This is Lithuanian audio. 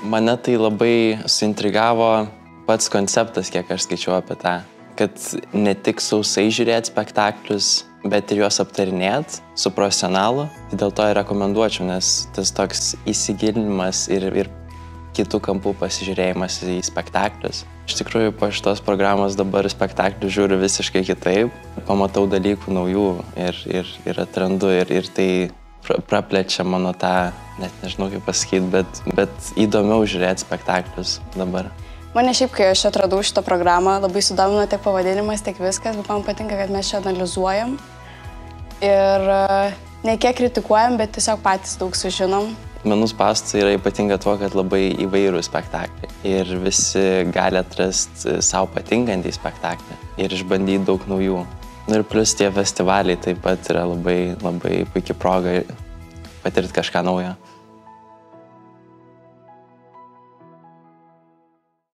Mane tai labai suintrigavo pats konceptas, kiek aš skaičiau apie tą, kad ne tik sausai žiūrėti spektaklius, bet ir juos aptarinėti su profesionalu. Tai dėl to ir rekomenduočiau, nes tas toks įsigilinimas ir kitų kampų pasižiūrėjimas į spektaklius. Iš tikrųjų, po šitos programos dabar spektaklių žiūriu visiškai kitaip. Pamatau dalykų naujų ir atrandu ir tai praplečia mano tą, net nežinau kaip pasakyti, bet įdomiau žiūrėti spektaklius dabar. Mane šiaip, kai aš atradau šitą programą, labai sudomino tiek pavadinimas, tiek viskas, bet man patinka, kad mes čia analizuojam ir ne kiek kritikuojam, bet tiesiog patys daug sužinom. Menų spąstai yra ypatinga tuo, kad labai įvairūs spektakliai ir visi gali atrasti savo patinkantį spektaklį ir išbandyti daug naujų. Ir plus tie festivaliai taip pat yra labai puikia proga patirti kažką naujo.